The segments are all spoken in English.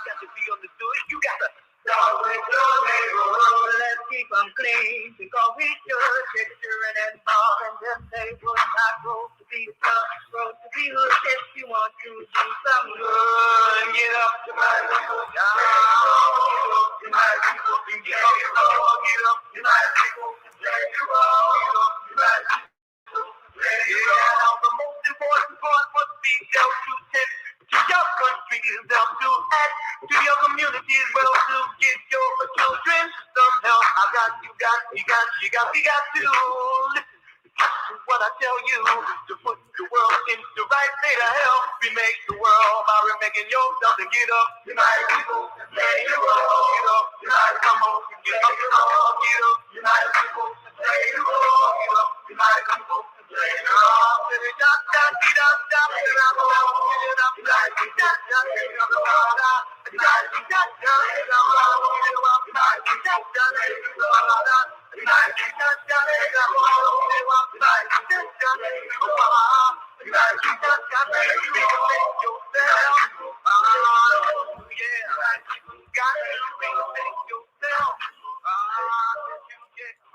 got to be understood. You got to start with your neighborhood. Let's keep them clean because we should. Picturing and ball and them neighborhood not road to be tough, road to be hood. If you want to do some good, get up to my people. Get up to my people. Get up to my people. Let you all get up to my people. Yeah, the most important part must be self to tend to your country, self to act to your communities, well to give your children some help. We got to listen to what I tell you, to put the world in the right state of health. We make the world by remaking yourself and get up. United people, say you all. Get up, united, come on, get up, get up. United people, say you all. Get up, united people.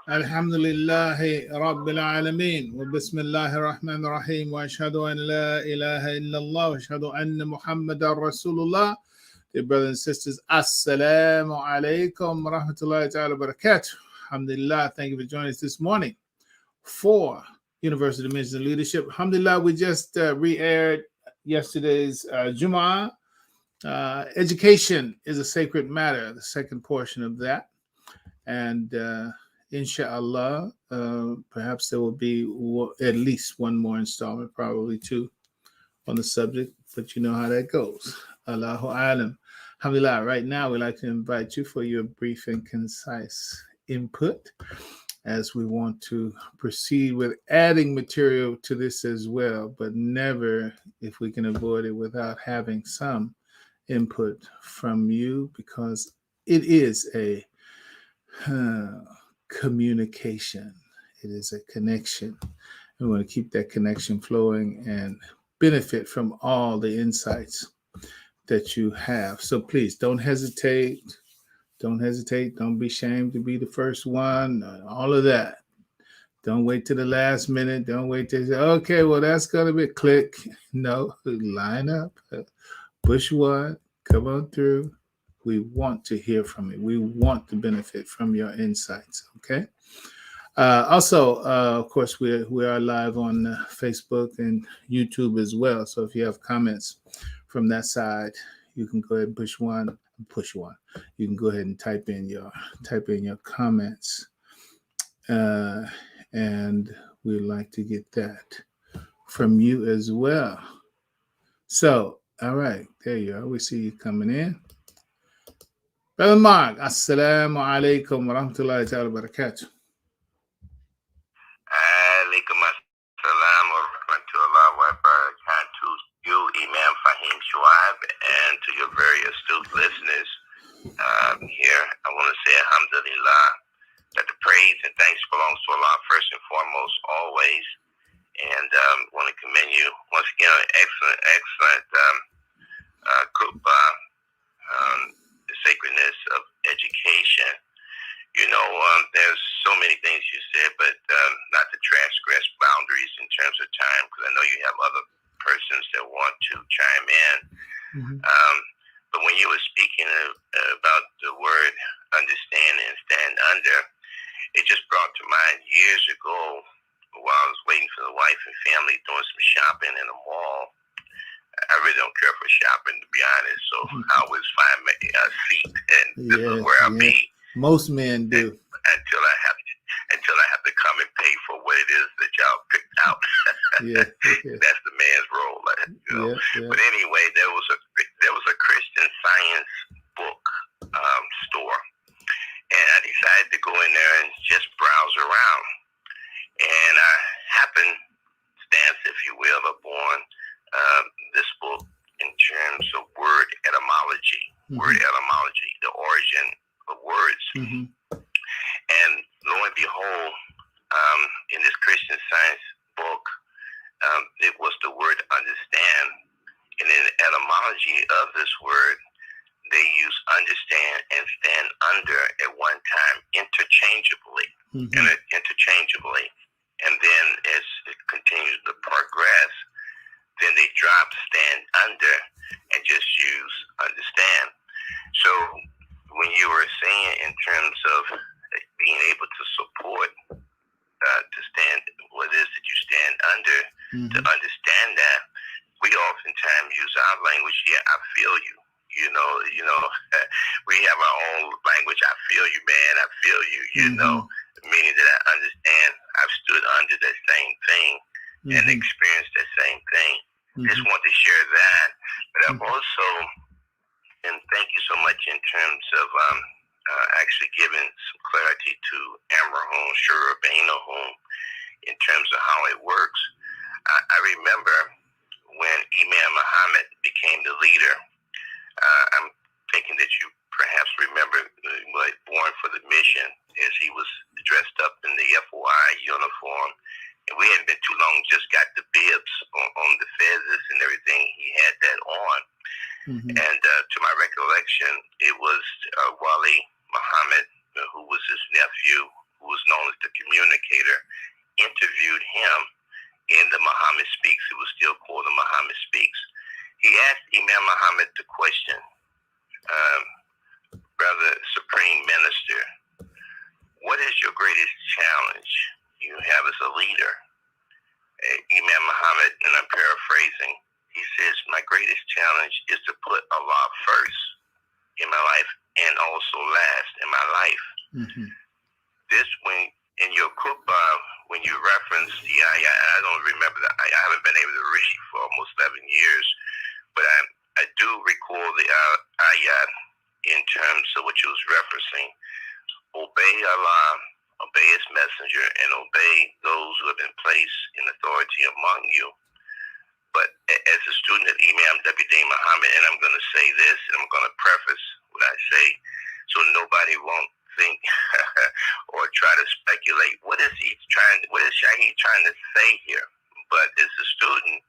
Alhamdulillahi Rabbil Alameen wa Bismillahir Rahmanir Rahim wa ashhadu an la ilaha illallah wa ashhadu anna Muhammadan Rasulullah. Dear brothers and sisters, Assalamu alaikum wa rahmatullahi ta'ala wa barakatuh. Alhamdulillah, thank you for joining us this morning for Universal Dimensions of Leadership. Alhamdulillah, we just re-aired yesterday's Jum'ah. Education is a sacred matter, the second portion of that. And inshallah, perhaps there will be at least one more installment, probably two, on the subject, but you know how that goes. Allahu alam. Alhamdulillah, right now we'd like to invite you for your brief and concise input as we want to proceed with adding material to this as well, but never, if we can avoid it, without having some input from you, because it is a communication. It is a connection. We want to keep that connection flowing and benefit from all the insights that you have. So please don't hesitate. Don't hesitate. Don't be ashamed to be the first one. All of that. Don't wait till the last minute. Don't wait till say, okay, well, that's going to be a click. No, line up. Push one. Come on through. We want to hear from you. We want to benefit from your insights, okay? Also, of course, we are live on Facebook and YouTube as well. So if you have comments from that side, you can go ahead and push one. You can go ahead and type in your comments, and we'd like to get that from you as well. So, all right, there you are. We see you coming in. Brother Mark, Assalamu alaikum wa rahmatullahi ta'ala wa barakatuh. Alaikum assalam wa rahmatullahi wa barakatuh. You, Imam Fahim Shuaib, and to your very astute listeners here, I want to say alhamdulillah, that the praise and thanks belongs to Allah first and foremost, always. And want to commend you once again on excellent khutbah, the sacredness of education. You know, there's so many things you said, but not to transgress boundaries in terms of time, because I know you have other persons that want to chime in. Mm-hmm. But when you were speaking about the word understand and stand under, it just brought to mind years ago while I was waiting for the wife and family doing some shopping in a mall. I really don't care for shopping, to be honest. So I always find a seat, and this is where I'll be. Most men do. Until I have to come and pay for what it is that y'all picked out. That's the man's role. You know? But anyway, there was a Christian Science book store, and I decided to go in there and just browse around. And I happened, stance, if you will, upon this book in terms of word etymology, the origin of words. Mm-hmm. And lo and behold, in this Christian Science book, it was the word understand, and etymology of this word, they use understand and stand under at one time interchangeably, interchangeably. And then as it continues to progress, then they drop stand under and just use understand. So when you were saying in terms of being able to support, to stand, what it is that you stand under, to understand that, we oftentimes use our language. Yeah, I feel you. You know, we have our own language. I feel you, man. I feel you. You know, meaning that I understand. I've stood under that same thing and experienced that same thing. Just want to share that. But I've also, and thank you so much in terms of actually giving some clarity to Amrahum, Shurabainahum, in terms of how it works. I remember when Imam Muhammad became the leader. I'm thinking that you perhaps remember Born for the Mission, as he was dressed up in the FOI uniform. And we hadn't been too long, just got the bibs on the fezzes and everything. He had that on. And to my recollection, it was Wali Muhammad, who was his nephew, who was known as the communicator, interviewed him in the Muhammad Speaks. It was still called the Muhammad Speaks. He asked Imam Muhammad the question, Brother Supreme Minister, what is your greatest challenge you have as a leader? Imam Muhammad, and I'm paraphrasing, he says, my greatest challenge is to put Allah first in my life and also last in my life. This, when in your khutbah, when you reference the ayah, I don't remember that. I haven't been able to read it for almost 11 years, but I do recall the ayah in terms of what you was referencing. Obey Allah, obey His messenger, and obey those who have been placed in authority among you. But as a student of Imam W.D. Muhammad, and I'm going to say this, and I'm going to preface what I say, so nobody won't think or try to speculate what is Shaheed trying to say here. But as a student,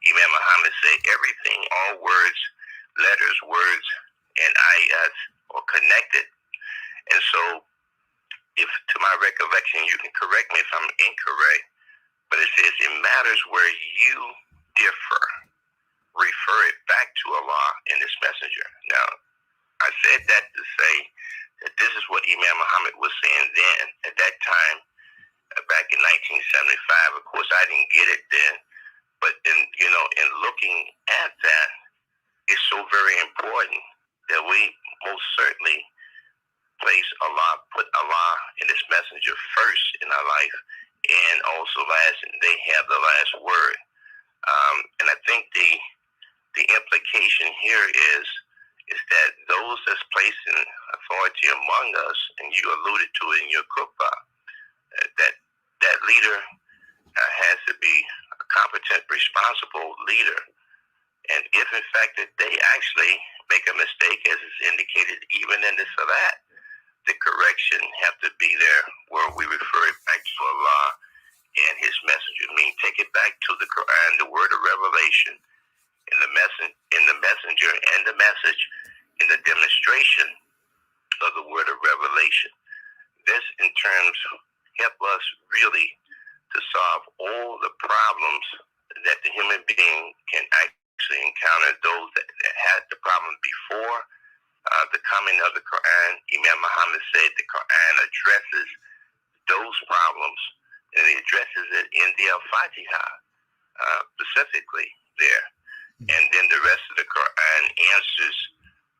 Imam Muhammad said everything, all words, letters, words, and ayats are connected. And so, if to my recollection, you can correct me if I'm incorrect, but it says in matters where you differ, refer it back to Allah and His messenger. Now, I said that to say that this is what Imam Muhammad was saying then. At that time, back in 1975, of course, I didn't get it then, but in looking at that, it's so very important that we most certainly place Allah, put Allah and His messenger first in our life, and also last, and they have the last word. And I think the implication here is that those that's placed in authority among us, and you alluded to it in your khutbah, that leader has to be a competent, responsible leader. And if in fact that they actually make a mistake, as is indicated even in the Salat, the correction have to be there where we refer it back to Allah and His messenger. I mean, take it back to the Quran, the word of revelation, in the messenger and the message, in the demonstration of the word of revelation. This in terms help us really to solve all the problems that the human being can actually encounter. Those that had the problem before the coming of the Quran. Imam Muhammad said the Quran addresses those problems, and he addresses it in the Al-Fatiha specifically there. And then the rest of the Quran answers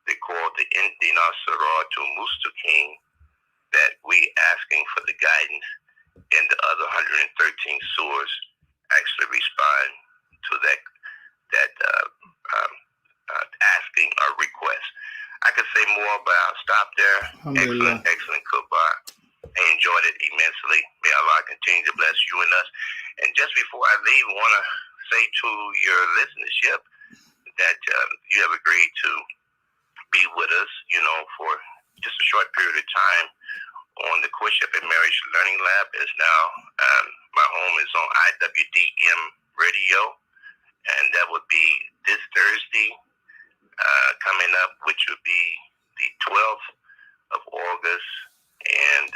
they call the Indina Siratul Mustaqim, that we asking for the guidance, and the other 113 surahs actually respond to that asking or request. I could say more, but I'll stop there. Excellent khutbah. I enjoyed it immensely. May Allah continue to bless you and us. And just before I leave, I want to say to your listenership that you have agreed to be with us, for just a short period of time on the Courtship and Marriage Learning Lab. Is now my home is on IWDM Radio, and that would be this Thursday, which would be the 12th of August. And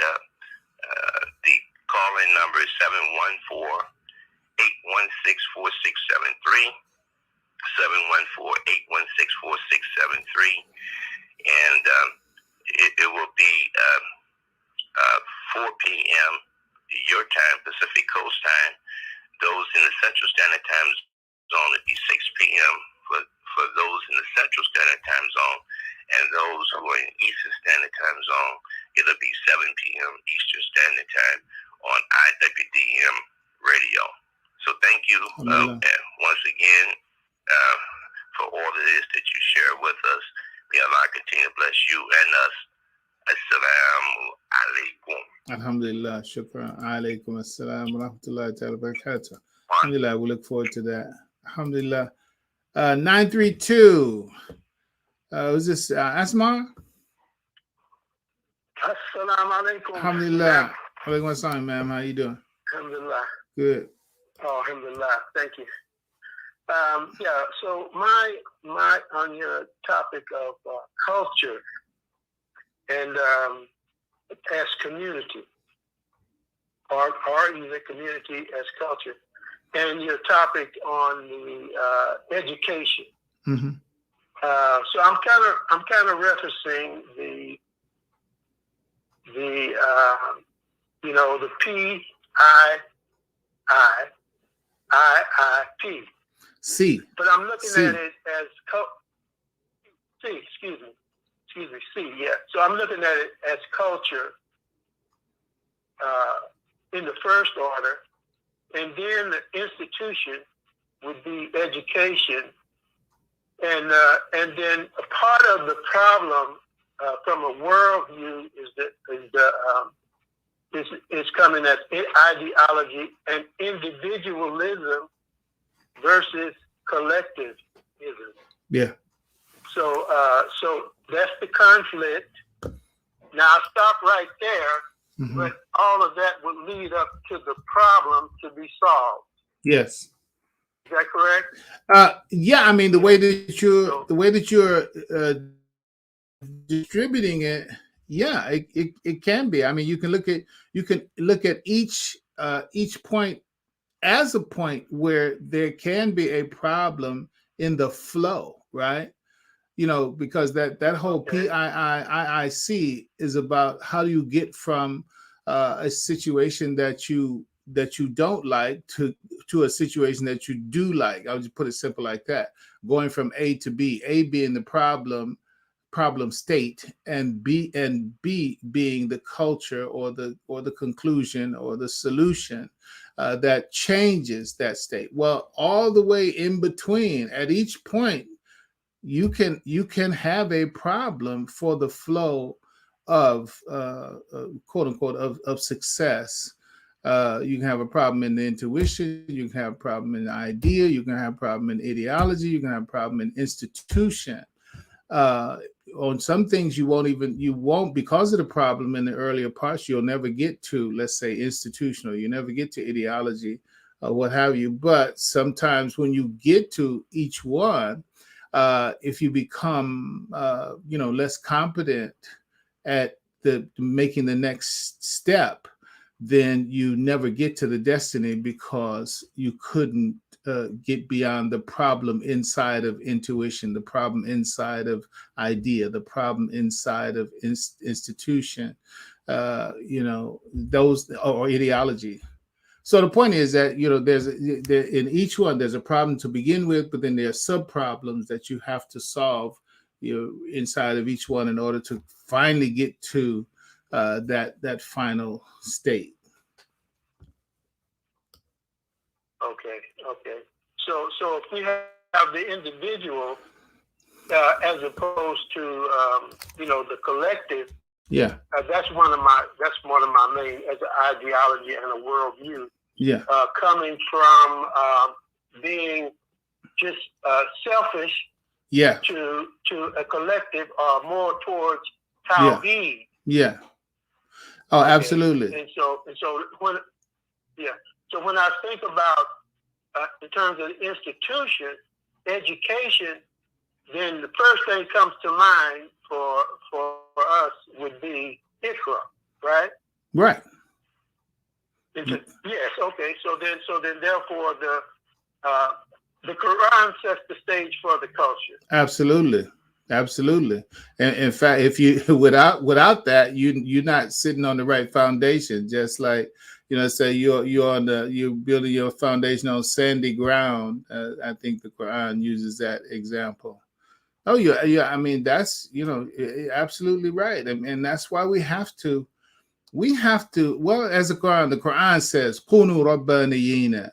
the call-in number is 714-816-4673. 714-816-4673. And it will be 4 p.m. your time, Pacific Coast time. Those in the Central Standard Time Zone, it'll be 6 p.m. for those in the Central Standard Time Zone. And those who are in Eastern Standard Time Zone, it'll be 7 p.m. Eastern Standard Time on IWDM radio. So thank you once again for all it is that you share with us. May Allah continue to bless you and us. Assalamu alaikum. Alhamdulillah. Shukran. Alaikum assalam wa rahmatullahi wa barakatuh. Alhamdulillah. We look forward to that. Alhamdulillah. 932. Was this Asma? Assalamu alaikum. Alhamdulillah. Alaikum assalam, ma'am. How you doing? Alhamdulillah. Good. Oh, alhamdulillah. Thank you. So my on your topic of culture and as community, or either community as culture, and your topic on the education. Mm-hmm. So I'm kind of referencing the PIIIP. C. But I'm looking C. at it as C. Yeah. So I'm looking at it as culture in the first order, and then the institution would be education, and then a part of the problem from a worldview is coming as ideology and individualism versus collectivism. Yeah. So that's the conflict. Now I'll stop right there, Mm-hmm. but all of that would lead up to the problem to be solved. Yes. Is that correct? Yeah. I mean, the way that you're distributing it, yeah, it can be. I mean, you can look at each point as a point where there can be a problem in the flow, right? Because that whole PIIIC is about how do you get from a situation that you don't like to a situation that you do like. I'll just put it simple like that. Going from A to B, A being the problem state, and B being the culture or the conclusion or the solution that changes that state. Well, all the way in between, at each point, you can have a problem for the flow of quote unquote of success. You can have a problem in the intuition, you can have a problem in the idea, you can have a problem in ideology, you can have a problem in institution. On some things you won't because of the problem in the earlier parts, you'll never get to, let's say, institutional, you never get to ideology or what have you. But sometimes when you get to each one, if you become less competent at making the next step, then you never get to the destiny because you couldn't get beyond the problem inside of intuition, the problem inside of idea, the problem inside of institution, those or ideology. So the point is that, in each one, there's a problem to begin with, but then there are sub problems that you have to solve inside of each one in order to finally get to that final state. Okay. So if we have the individual as opposed to the collective, yeah, that's one of my main as an ideology and a worldview. Yeah, coming from being just selfish, yeah, to a collective, more towards Tawheed. Yeah. Oh, absolutely. And so when I think about in terms of the institution, education then the first thing comes to mind for us would be Iqra, right? Right. Yes. Okay. So then, therefore, the Quran sets the stage for the culture. Absolutely. Absolutely. And in fact, if you without that, you're not sitting on the right foundation. Just like, say you're building your foundation on sandy ground. I think the Quran uses that example. Oh yeah. I mean, that's absolutely right, and that's why we have to. Well, as the Quran says, "Kunu rabbaniyina."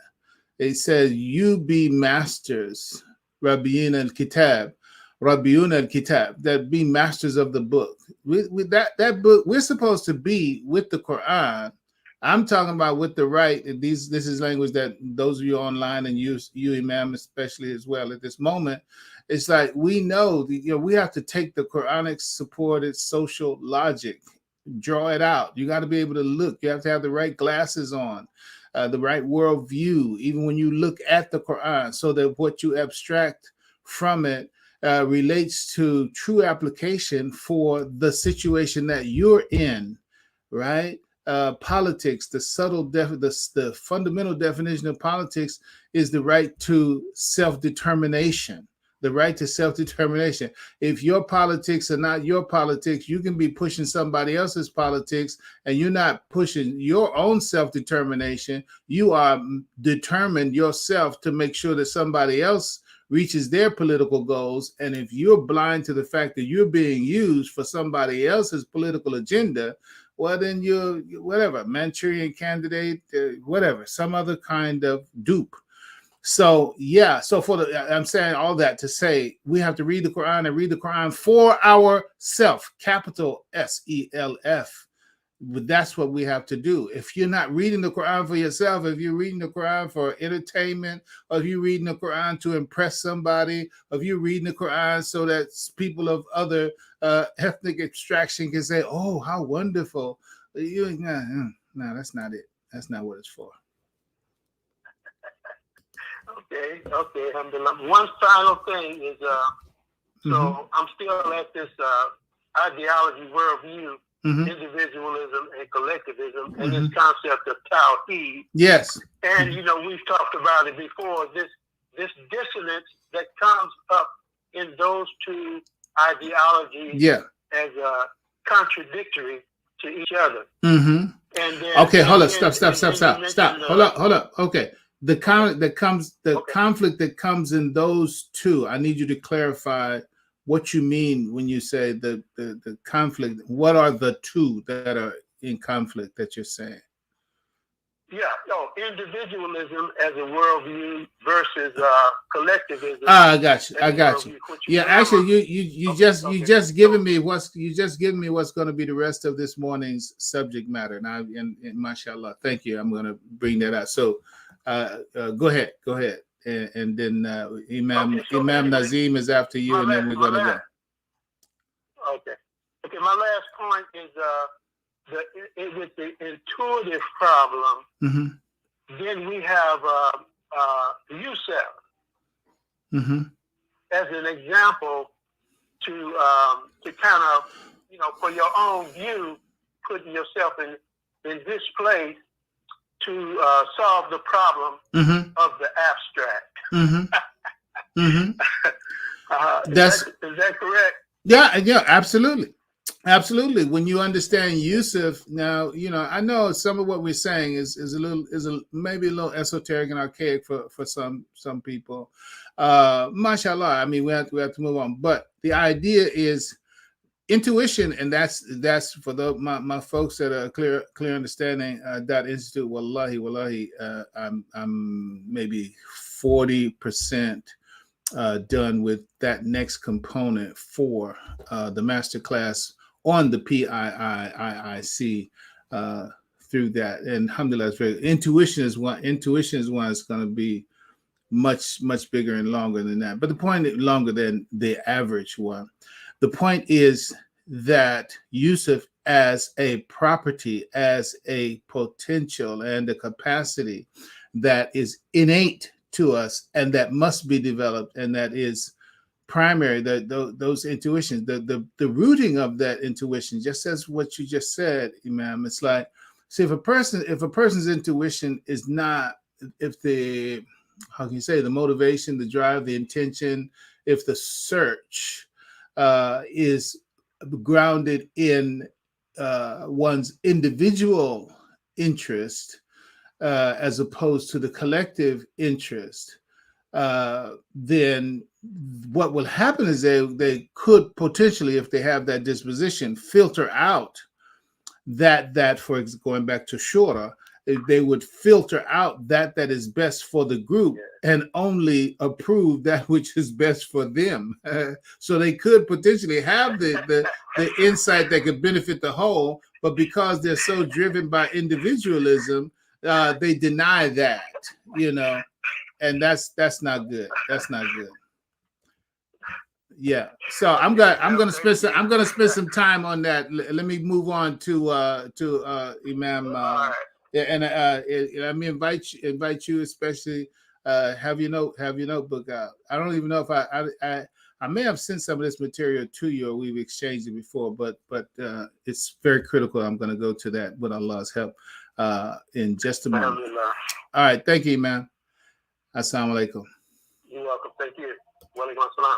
It says, "You be masters, Rabbiyin al-Kitab, Rabbiyun al-Kitab, that be masters of the book." With that book, we're supposed to be with the Quran. I'm talking about with the right. This is language that those of you online and you Imam especially as well at this moment. It's like we know we have to take the Quranic supported social logic, draw it out. You got to be able to look. You have to have the right glasses on. The right worldview, even when you look at the Quran, so that what you abstract from it relates to true application for the situation that you're in, right? Politics, the fundamental definition of politics is the right to self-determination. The right to self-determination. If your politics are not your politics, you can be pushing somebody else's politics, and you're not pushing your own self-determination. You are determined yourself to make sure that somebody else reaches their political goals. And if you're blind to the fact that you're being used for somebody else's political agenda, well, then you're whatever, Manchurian candidate, whatever, some other kind of dupe. So yeah, I'm saying all that to say we have to read the Quran and read the Quran for ourself, capital SELF. But that's what we have to do. If you're not reading the Quran for yourself, if you're reading the Quran for entertainment, or if you're reading the Quran to impress somebody, or if you're reading the Quran so that people of other ethnic extraction can say, "Oh, how wonderful!" No, that's not it. That's not what it's for. Okay, alhamdulillah. One final thing is, so I'm still at this ideology worldview, individualism and collectivism, and this concept of Tawheed. Yes. And, we've talked about it before, this dissonance that comes up in those two ideologies as contradictory to each other. Mm-hmm. And then, okay, hold up, stop. Hold up. Okay. The conflict that comes in those two, I need you to clarify what you mean when you say the conflict. What are the two that are in conflict that you're saying? Yeah, individualism as a worldview versus collectivism. I got you. Yeah, actually, you just given me what's going to be the rest of this morning's subject matter. Now, and mashallah, thank you. I'm going to bring that out. So. Go ahead, and then Imam Nazim is after you, and then we're gonna go. Okay. My last point is with the intuitive problem. Then we have Yusuf as an example to kind of for your own view, putting yourself in this place to solve the problem of the abstract. Is that correct? Yeah, absolutely. When you understand Yusuf, now I know some of what we're saying is maybe a little esoteric and archaic for some people. Mashallah, I mean we have to move on, but the idea is intuition, and that's for my folks that are clear understanding that institute. Wallahi, I'm maybe 40% done with that next component for the master class on the PIIIC through that. And alhamdulillah, intuition is one that's going to be much bigger and longer than that. But the point is longer than the average one. The point is that Yusuf as a property, as a potential and a capacity that is innate to us and that must be developed, and that is primary, those intuitions, the rooting of that intuition, just as what you just said, Imam. It's like, see, if a person's intuition is not, if the, how can you say, the motivation, the drive, the intention, if the search is grounded in one's individual interest as opposed to the collective interest, then what will happen is they could potentially, if they have that disposition, filter out that for going back to Shura, they would filter out that is best for the group and only approve that which is best for them. So they could potentially have the insight that could benefit the whole, but because they're so driven by individualism, they deny that, and that's not good. That's not good. Yeah. So I'm gonna spend some time on that. Let me move on to Imam. Let me invite you, especially have your notebook out. I don't even know if I may have sent some of this material to you, or we've exchanged it before, but it's very critical. I'm going to go to that with Allah's help in just a moment. All right, thank you, man. Assalamu alaikum. You're welcome. Thank you. Walaikum assalam.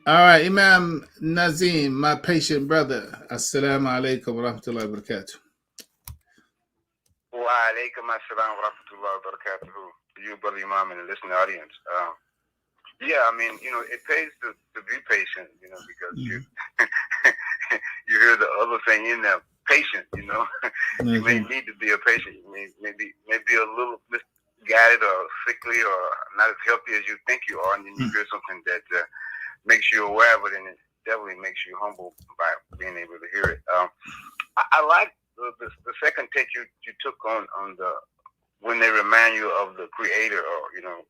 All right, Imam Nazim, my patient brother. Assalamu alaikum wa rahmatullahi wa barakatuh. Wa alaikum assalam wa rahmatullahi wa barakatuh. To you, Brother Imam, and the listening audience. Yeah, I mean, it pays to be patient, because you you hear the other thing in there, patient, You may need to be a patient. You may be a little misguided or sickly or not as healthy as you think you are, and then you hear something that makes you aware of it, and it definitely makes you humble by being able to hear it. I like the second take you took on the when they remind you of the Creator, or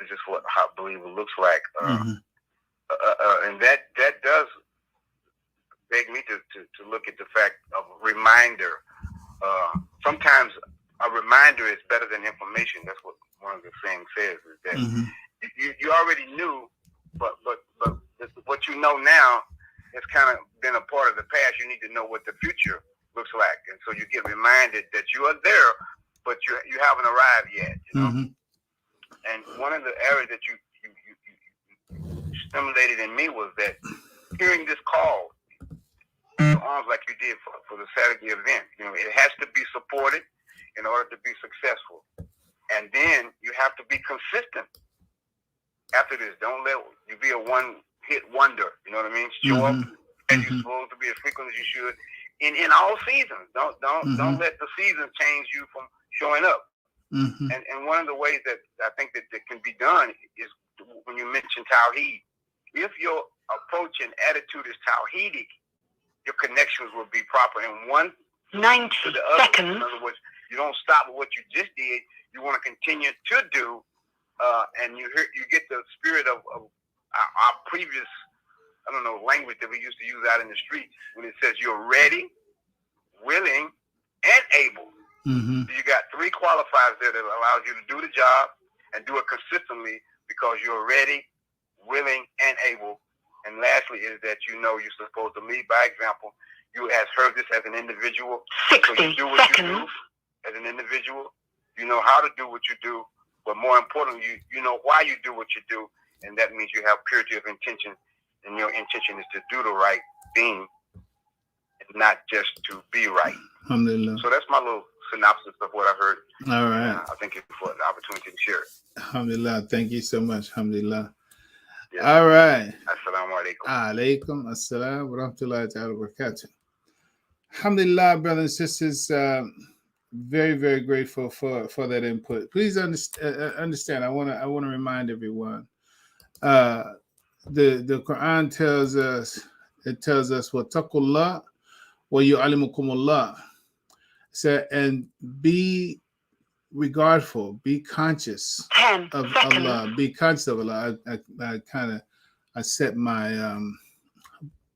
this is what I believe it looks like, and that does beg me to look at the fact of a reminder. Sometimes a reminder is better than information. That's what one of the things says, is that you already knew, but what you know now has kind of been a part of the past. You need to know what the future looks like, and so you get reminded that you are there, but you haven't arrived yet. And one of the areas that you stimulated in me was that hearing this call, arms like you did for the Saturday event. It has to be supported in order to be successful, and then you have to be consistent. After this, don't let you be a one-hit wonder. You know what I mean? Show up as you're supposed to be, as frequent as you should, in all seasons. Don't let the season change you from showing up. And one of the ways that I think that can be done is when you mention Tawheed. If your approach and attitude is Tawheedic, your connections will be proper in one 90 to the other. seconds. In other words, you don't stop with what you just did. You want to continue to do, and you get the spirit of our previous, language that we used to use out in the streets when it says you're ready, willing, and able. So you got three qualifiers there that allows you to do the job and do it consistently because you're ready, willing, and able. And lastly is that you're supposed to lead by example. You have heard this as an individual. 60 so you do what seconds. you do as an individual. You know how to do what you do, but more importantly, you know why you do what you do, and that means you have purity of intention, and your intention is to do the right thing, and not just to be right. Alhamdulillah. So that's my little synopsis of what I heard. All right. I think it's for the opportunity to share it. Alhamdulillah. Thank you so much. Alhamdulillah. Yes. All right. Assalamu alaikum. Alaikum assalam wa rahmatullahi ta'ala wa barakatuh. Alhamdulillah, brothers and sisters. Very, very grateful for that input. Please understand. I want to remind everyone. The Quran tells us. It tells us wattaqullah wa yu'allimukumullah. So, and be regardful, be conscious 10 of seconds. Allah, be conscious of Allah. I set my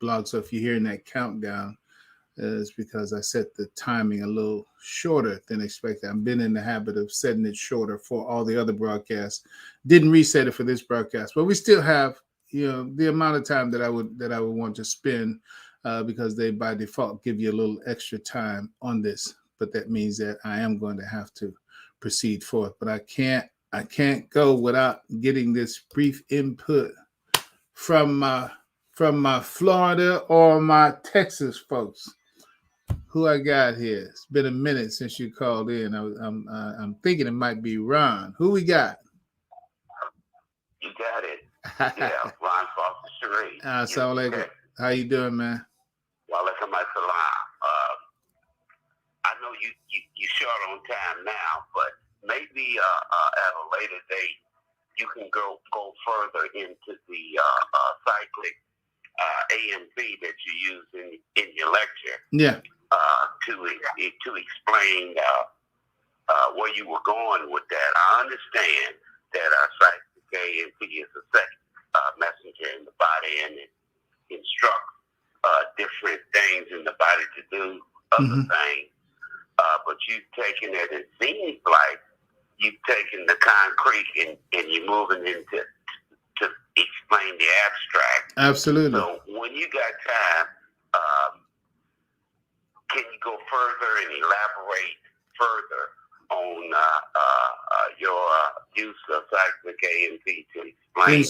blog, so if you're hearing that countdown, is because I set the timing a little shorter than expected. I've been in the habit of setting it shorter for all the other broadcasts. Didn't reset it for this broadcast, but we still have, the amount of time that I would want to spend, because they by default give you a little extra time on this. But that means that I am going to have to proceed forth. But I can't go without getting this brief input from my Florida or my Texas folks. Who I got here? It's been a minute since you called in. I'm thinking it might be Ron. Who we got? You got it. Yeah, Ron Foster Sheree. Assalamu alaikum. How you doing, man? Walaikum assalam. I know you short on time now, but maybe at a later date you can go further into the cyclic A and B that you use in your lecture. Yeah. To explain where you were going with that. I understand that cyclic A and B is a second messenger in the body, and it instructs different things in the body to do other things. But you've taken it, it seems like you've taken the concrete and you're moving into to explain the abstract. Absolutely. So when you got time, can you go further and elaborate further on your use of cyclic A and B to explain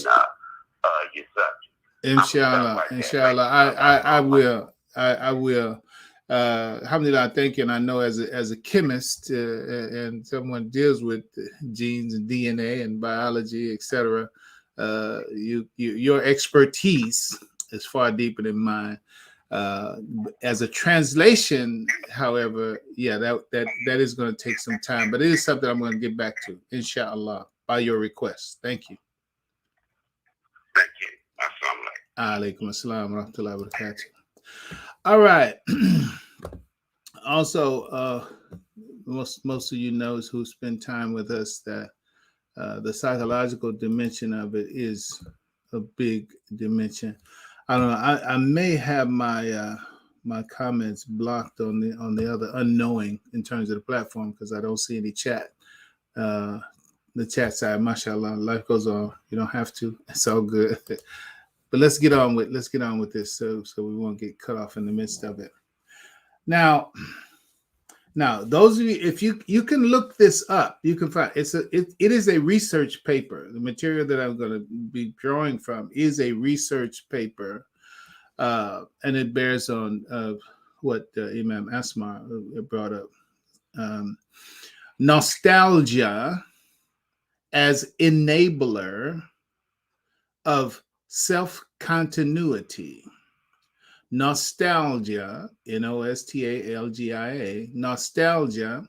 your subject? Inshallah, I will. I will. Alhamdulillah, thank you. And I know as a chemist and someone deals with genes and DNA and biology, etc., your expertise is far deeper than mine. As a translation, however, that is going to take some time, but it is something I'm going to get back to, inshallah, by your request. Thank you. Thank you. Assalamu alaikum assalam wa rahmatullahi wa barakatuh. All right. Also, most of you knows who spend time with us that the psychological dimension of it is a big dimension. I don't know. I may have my my comments blocked on the other unknowing in terms of the platform because I don't see any chat. The chat side, mashallah, life goes on. You don't have to. It's all good. But let's get on with this so we won't get cut off in the midst of it. Now, those of you, if you can look this up, you can find it is a research paper. The material that I'm going to be drawing from is a research paper, and it bears on what Imam Asmar brought up. Nostalgia as enabler of self-continuity. Nostalgia, Nostalgia, nostalgia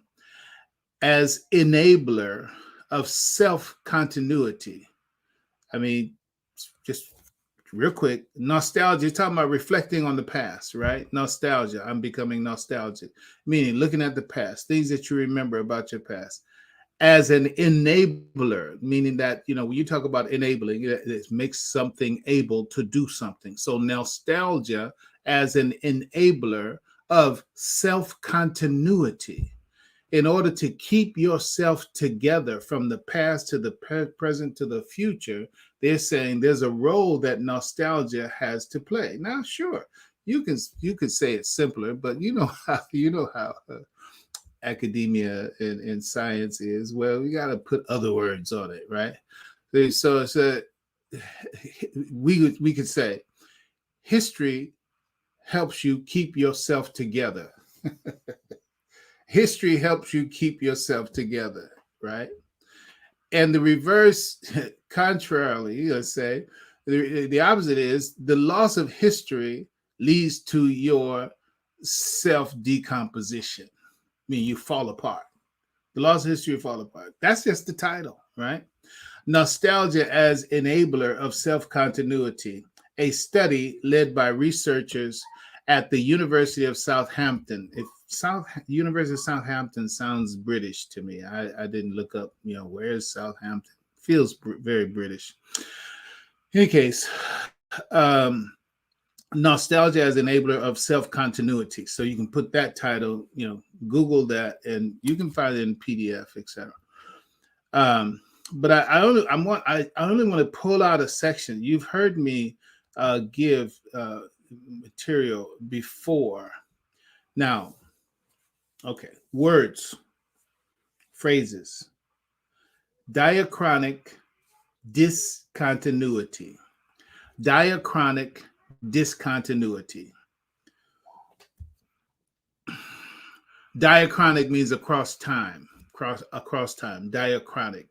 as enabler of self-continuity. I mean, just real quick, nostalgia, you're talking about reflecting on the past, right? Nostalgia, I'm becoming nostalgic, meaning looking at the past, things that you remember about your past. As an enabler, meaning that, when you talk about enabling, it makes something able to do something. So nostalgia as an enabler of self-continuity. In order to keep yourself together from the past to the present to the future, they're saying there's a role that nostalgia has to play. Now, sure, you could say it's simpler, but you know how academia and science is. Well, we got to put other words on it, right? So we could say history helps you keep yourself together. History helps you keep yourself together, right? And the reverse, contrarily, let's say, the opposite is the loss of history leads to your self-decomposition. I mean, you fall apart. The loss of history fall apart. That's just the title, right? Nostalgia as enabler of self-continuity, a study led by researchers at the University of Southampton. University of Southampton sounds British to me. I didn't look up, where is Southampton? Feels very British. In any case, Nostalgia as enabler of self-continuity. So you can put that title, Google that, and you can find it in PDF, etc. But I only want to pull out a section. You've heard me give material before. Now, okay, words, phrases, diachronic discontinuity. Diachronic discontinuity. Diachronic means across time, across time. Diachronic,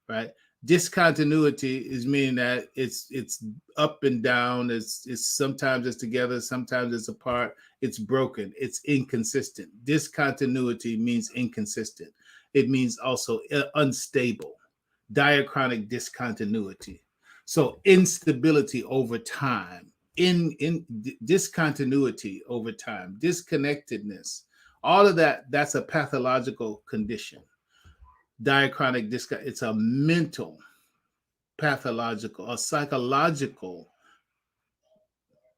right? Discontinuity is meaning that it's up and down. It's sometimes it's together, sometimes it's apart. It's broken. It's inconsistent. Discontinuity means inconsistent. It means also unstable. Diachronic discontinuity. So instability over time, in discontinuity over time, disconnectedness. All of that, that's a pathological condition. Diachronic it's a mental, pathological, or psychological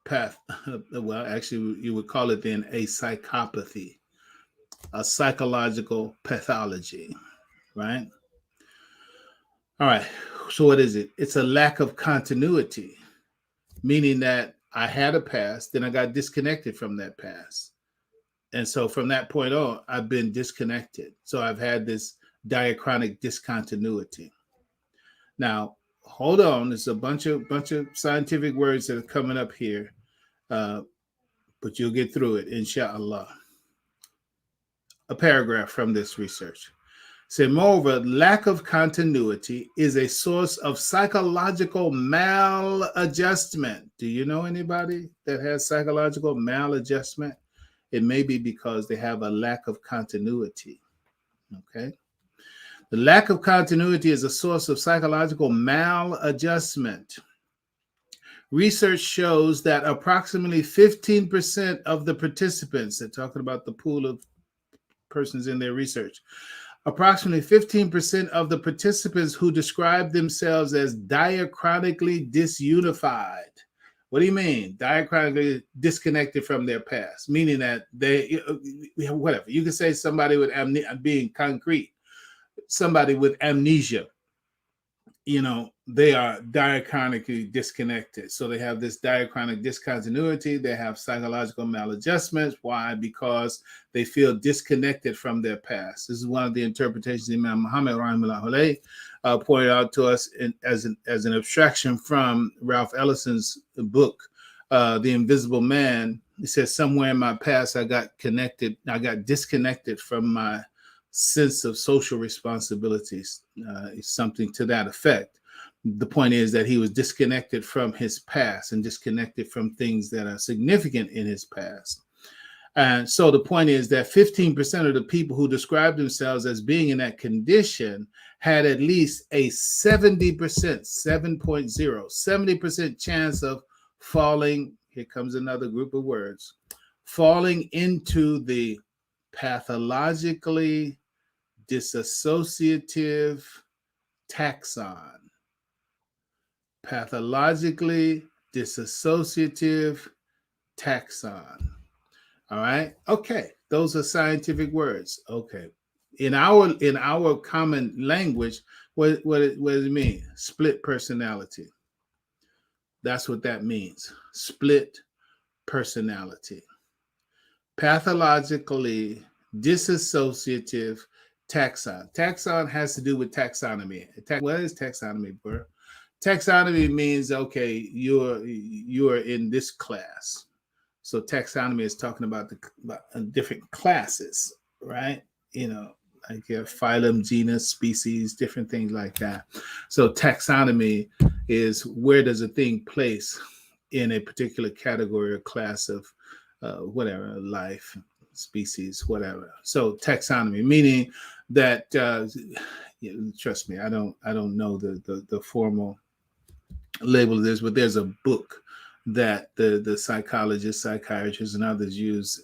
path. Well, actually, you would call it then a psychopathy, a psychological pathology, right? All right. So what is it? It's a lack of continuity, meaning that I had a past, then I got disconnected from that past. And so from that point on, I've been disconnected. So I've had this diachronic discontinuity. Now, hold on. There's a bunch of scientific words that are coming up here, but you'll get through it, inshallah. A paragraph from this research. Say, moreover, lack of continuity is a source of psychological maladjustment. Do you know anybody that has psychological maladjustment? It may be because they have a lack of continuity. Okay. The lack of continuity is a source of psychological maladjustment. Research shows that approximately 15% of the participants, they're talking about the pool of persons in their research, approximately 15% of the participants who describe themselves as diachronically disunified. What do you mean? Diachronically disconnected from their past, meaning that they, whatever. You can say somebody with being concrete, somebody with amnesia, they are diachronically disconnected. So they have this diachronic discontinuity. They have psychological maladjustments. Why? Because they feel disconnected from their past. This is one of the interpretations Imam Muhammad rahimahullah pointed out to us as an abstraction from Ralph Ellison's book, The Invisible Man. He says, somewhere in my past, I got disconnected from my sense of social responsibilities, something to that effect. The point is that he was disconnected from his past and disconnected from things that are significant in his past. And so the point is that 15% of the people who describe themselves as being in that condition had at least a 70%, 70% chance of falling. Here comes another group of words, falling into the pathologically dissociative taxon. Pathologically dissociative taxon. All right. Okay. Those are scientific words. Okay. In our common language, what does it mean? Split personality. That's what that means. Split personality. Pathologically dissociative taxon. Taxon has to do with taxonomy. What is taxonomy, bro? Taxonomy means, okay, you're in this class. So taxonomy is talking about the different classes, right? Like your phylum, genus, species, different things like that. So taxonomy is where does a thing place in a particular category or class of whatever, life, species, whatever. So taxonomy, meaning that trust me, I don't know the formal label of this, but there's a book that the psychologists, psychiatrists, and others use,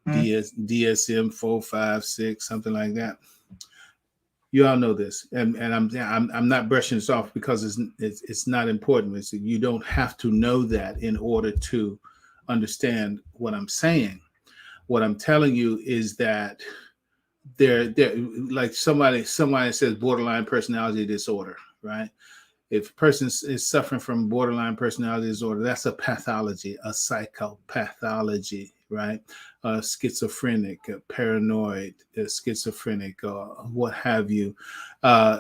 DSM 4, 5, 6, something like that. You all know this, and I'm not brushing this off because it's not important. It's, you don't have to know that in order to understand what I'm saying. What I'm telling you is that they're like somebody says borderline personality disorder, right? If a person is suffering from borderline personality disorder, that's a pathology, a psychopathology, right? Schizophrenic, paranoid, schizophrenic, or what have you.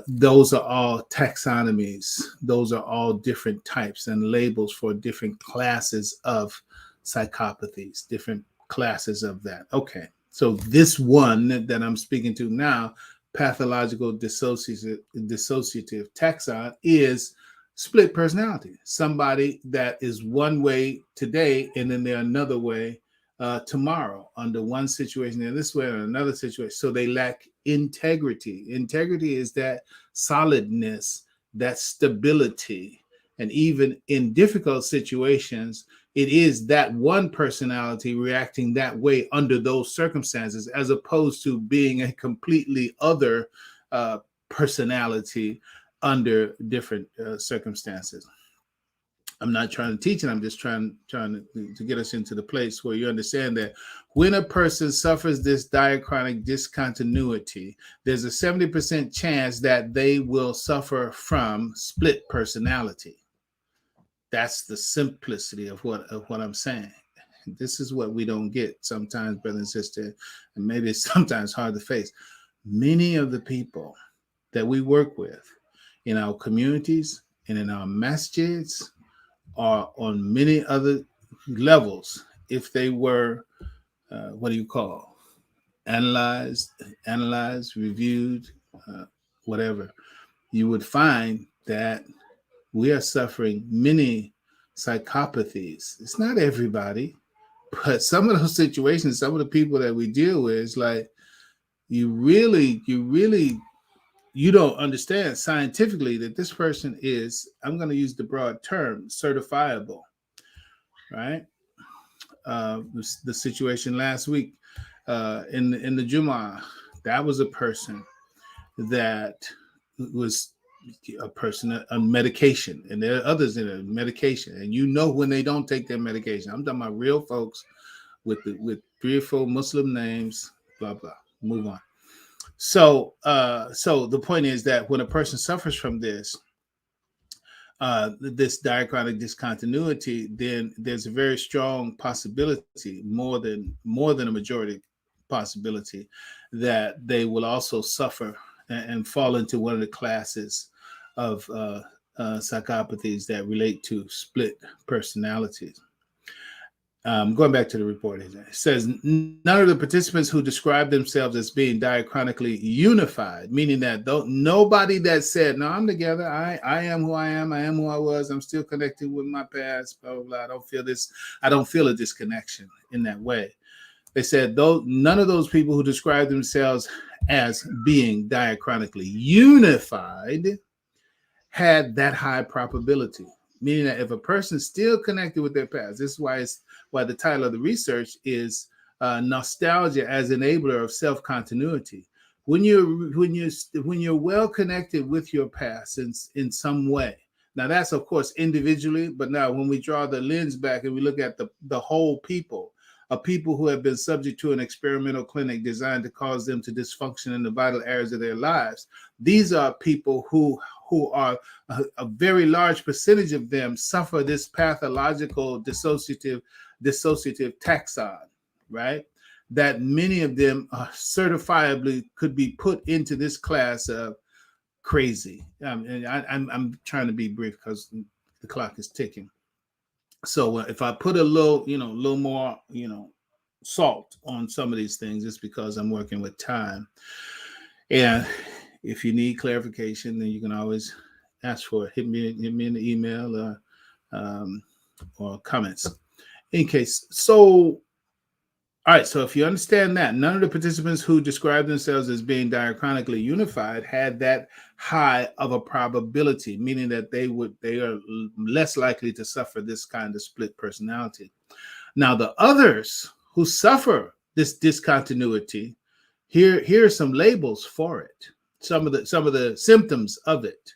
Those are all taxonomies. Those are all different types and labels for different classes of psychopathies, different classes of that. Okay, so this one that I'm speaking to now, pathological dissociative taxon, is split personality. Somebody that is one way today and then they're another way tomorrow, under one situation in this way or another situation. So they lack integrity. Integrity is that solidness, that stability. And even in difficult situations, it is that one personality reacting that way under those circumstances, as opposed to being a completely other personality under different circumstances. I'm not trying to teach it. I'm just trying to get us into the place where you understand that when a person suffers this diachronic discontinuity, there's a 70% chance that they will suffer from split personality. That's the simplicity of what I'm saying. This is what we don't get sometimes, brother and sister, and maybe it's sometimes hard to face. Many of the people that we work with in our communities and in our masjids are on many other levels. If they were, analyzed, reviewed, whatever, you would find that we are suffering many psychopathies. It's not everybody, but some of those situations, some of the people that we deal with, is like, you don't understand scientifically that this person is, I'm going to use the broad term, certifiable, right? The situation last week in the Jumu'ah, that was a person that was a person on medication, and there are others in a medication, and you know when they don't take their medication. I'm talking about real folks with 3 or 4 Muslim names, blah blah. Move on. So the point is that when a person suffers from this diachronic discontinuity, then there's a very strong possibility, more than a majority possibility, that they will also suffer and fall into one of the classes of psychopathies that relate to split personalities. Going back to the report, it says none of the participants who described themselves as being diachronically unified, meaning that nobody that said, no, I'm together, I am who I am who I was, I'm still connected with my past, blah, blah, blah. I don't feel a disconnection in that way. They said, though none of those people who describe themselves as being diachronically unified had that high probability, meaning that if a person's still connected with their past, this is why the title of the research is Nostalgia as Enabler of Self-Continuity. When you're well connected with your past in some way. Now that's of course individually, but now when we draw the lens back and we look at the whole people, people who have been subject to an experimental clinic designed to cause them to dysfunction in the vital areas of their lives. These are people who are a very large percentage of them suffer this pathological dissociative taxon, right? That many of them certifiably could be put into this class of crazy. And I'm trying to be brief because the clock is ticking. So if I put a little more, salt on some of these things, it's because I'm working with time. And if you need clarification, then you can always ask for it. Hit me in the email or comments. In case, so all right. So if you understand that, none of the participants who described themselves as being diachronically unified had that high of a probability, meaning that they are less likely to suffer this kind of split personality. Now, the others who suffer this discontinuity, here are some labels for it. some of the symptoms of it.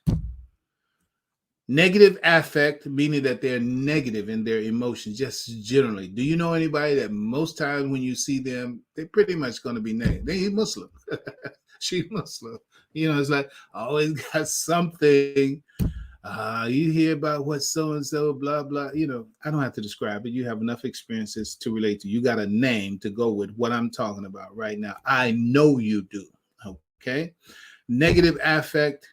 Negative affect, meaning that they're negative in their emotions, just generally. Do you know anybody that most times when you see them, they're pretty much going to be negative? They Muslim. She Muslim. You know, it's like always got something. You hear about what so-and-so, blah, blah. You know, I don't have to describe it. You have enough experiences to relate to. You got a name to go with what I'm talking about right now. I know you do. Okay. Negative affect,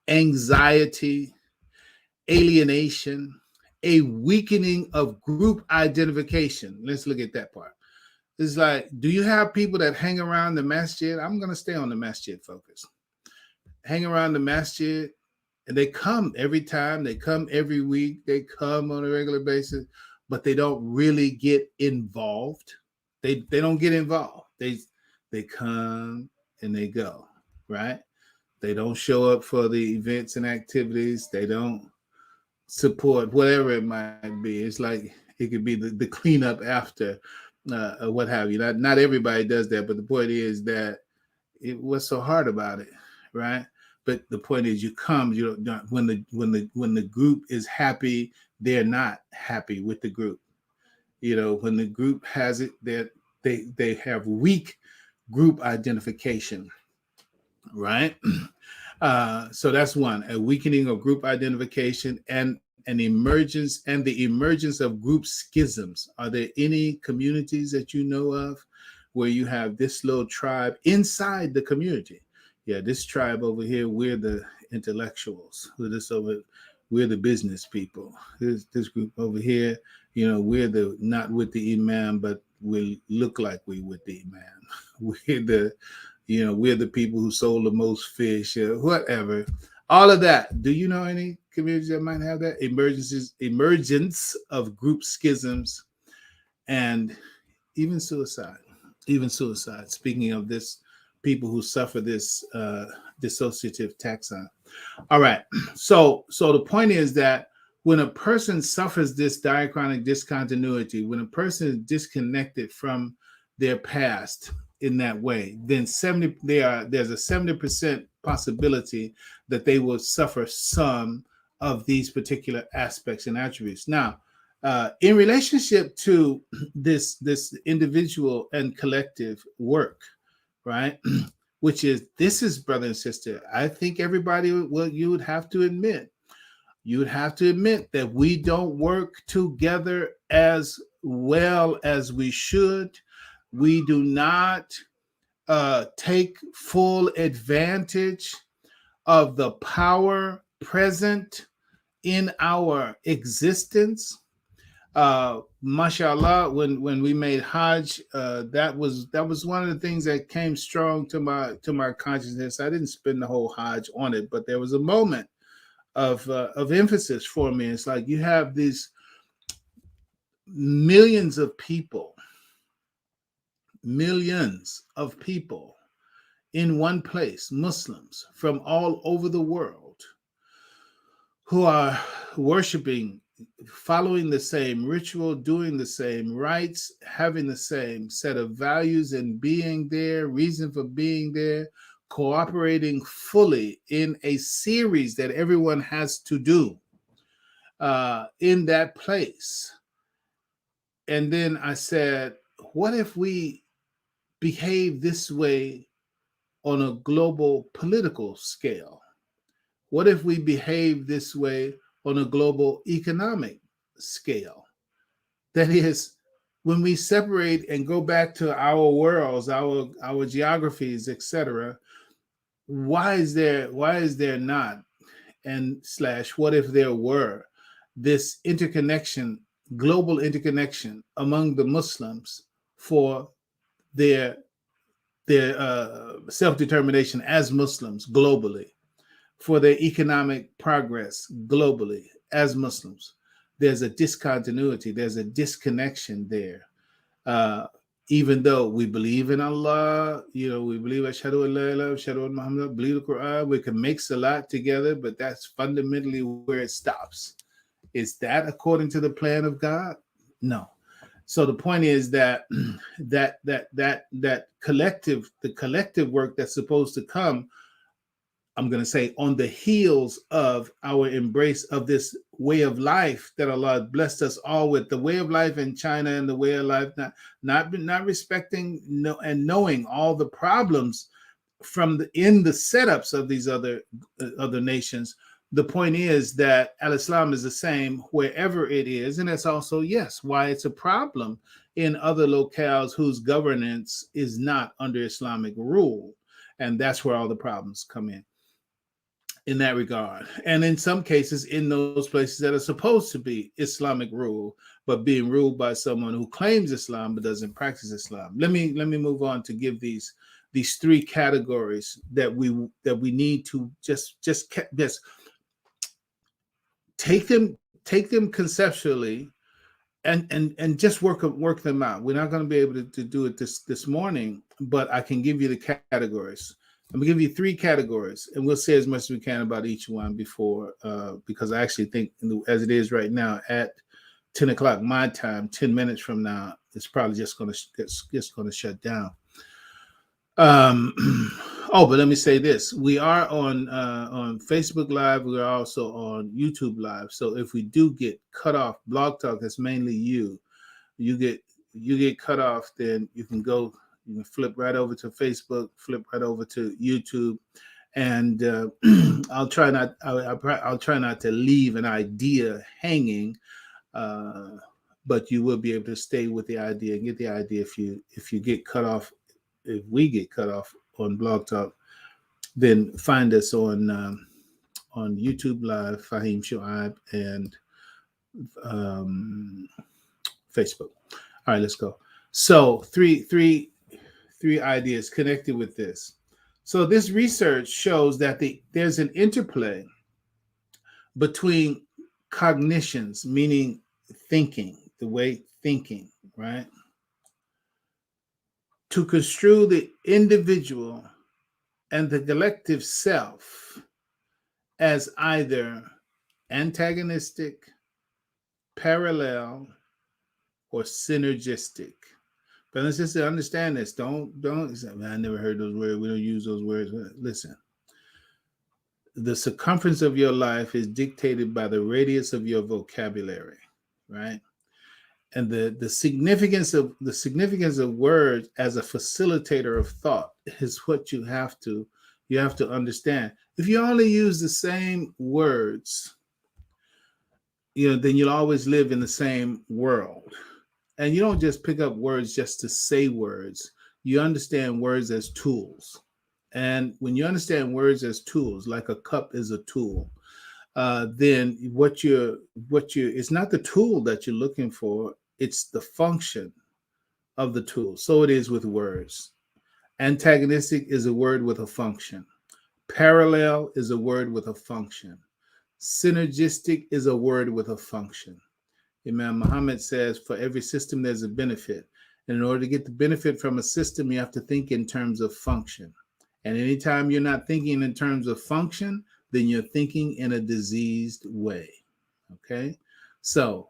anxiety, alienation, a weakening of group identification. Let's look at that part. It's like, do you have people that hang around the masjid? I'm going to stay on the masjid focus. Hang around the masjid, and they come every time. They come every week. They come on a regular basis, but they don't really get involved. They don't get involved. They come and they go, right? They don't show up for the events and activities. They don't support whatever it might be. It's like it could be the cleanup after what have you. Not everybody does that, but the point is that what's so hard about it, right? But the point is, you come. You don't, when the group is happy, they're not happy with the group. You know, when the group has it, that they have weak group identification, right? So that's one, a weakening of group identification and the emergence of group schisms. Are there any communities that you know of where you have this little tribe inside the community? Yeah, this tribe over here, we're the intellectuals. We're the business people. This group over here, you know, we're the not with the imam, but we look like we with the imam. We're the people who sold the most fish, whatever. All of that. Do you know any communities that might have that? Emergence of group schisms, and even suicide. Speaking of this, people who suffer this dissociative taxon. All right. So the point is that when a person suffers this diachronic discontinuity, when a person is disconnected from their past in that way, then there's a 70% possibility that they will suffer some of these particular aspects and attributes. Now, in relationship to this individual and collective work, right? This is brother and sister. I think everybody you would have to admit that we don't work together as well as we should. We do not take full advantage of the power present in our existence. Mashallah, when we made Hajj, that was one of the things that came strong to my consciousness. I didn't spend the whole Hajj on it, but there was a moment of emphasis for me. It's like you have these millions of people in one place, Muslims from all over the world, who are worshiping, following the same ritual, doing the same rites, having the same set of values and being there, reason for being there, cooperating fully in a series that everyone has to do in that place. And then I said, what if we behave this way on a global political scale? What if we behave this way on a global economic scale? That is, when we separate and go back to our worlds, our geographies, etc., why is there not, and / what if there were, this interconnection, global interconnection among the Muslims for their self-determination as Muslims globally, for their economic progress globally as Muslims? There's a discontinuity, there's a disconnection there. Even though we believe in Allah, we believe Ashhadu an la ilaha illallah, Ashhadu anna Muhammad, believe the Quran, we can make salat together, but that's fundamentally where it stops. Is that according to the plan of God? No. So the point is that the collective work that's supposed to come I'm going to say, on the heels of our embrace of this way of life that Allah blessed us all with, the way of life in China and the way of life not respecting and knowing all the problems in the setups of these other nations. The point is that Al-Islam is the same wherever it is, and that's also, yes, why it's a problem in other locales whose governance is not under Islamic rule, and that's where all the problems come in that regard. And in some cases, in those places that are supposed to be Islamic rule, but being ruled by someone who claims Islam but doesn't practice Islam. Let me move on to give these three categories that we need to just take them conceptually and just work them out. We're not going to be able to do it this morning, but I can give you the categories. I'm going to give you three categories, and we'll say as much as we can about each one before, because I actually think as it is right now at 10 o'clock my time, 10 minutes from now, it's probably just going to shut down. But let me say this: we are on Facebook Live. We are also on YouTube Live. So if we do get cut off, Blog Talk, that's mainly you get cut off, then you can flip right over to Facebook, flip right over to YouTube, and I'll try not to leave an idea hanging, but you will be able to stay with the idea and get the idea if you get cut off. If we get cut off on Blog Talk, then find us on YouTube Live, Fahim Shuaib, and Facebook. All right, let's go. So three ideas connected with this. So this research shows that there's an interplay between cognitions, meaning thinking, the way thinking, right? To construe the individual and the collective self as either antagonistic, parallel, or synergistic. But let's just understand this. Don't say, man, I never heard those words. We don't use those words. Listen, the circumference of your life is dictated by the radius of your vocabulary, right? And the significance of words as a facilitator of thought is what you have to understand. If you only use the same words, then you'll always live in the same world. And you don't just pick up words just to say words. You understand words as tools. And when you understand words as tools, like a cup is a tool, then it's not the tool that you're looking for, it's the function of the tool. So it is with words. Antagonistic is a word with a function. Parallel is a word with a function. Synergistic is a word with a function. Imam Muhammad says, for every system, there's a benefit. And in order to get the benefit from a system, you have to think in terms of function. And anytime you're not thinking in terms of function, then you're thinking in a diseased way. Okay? So,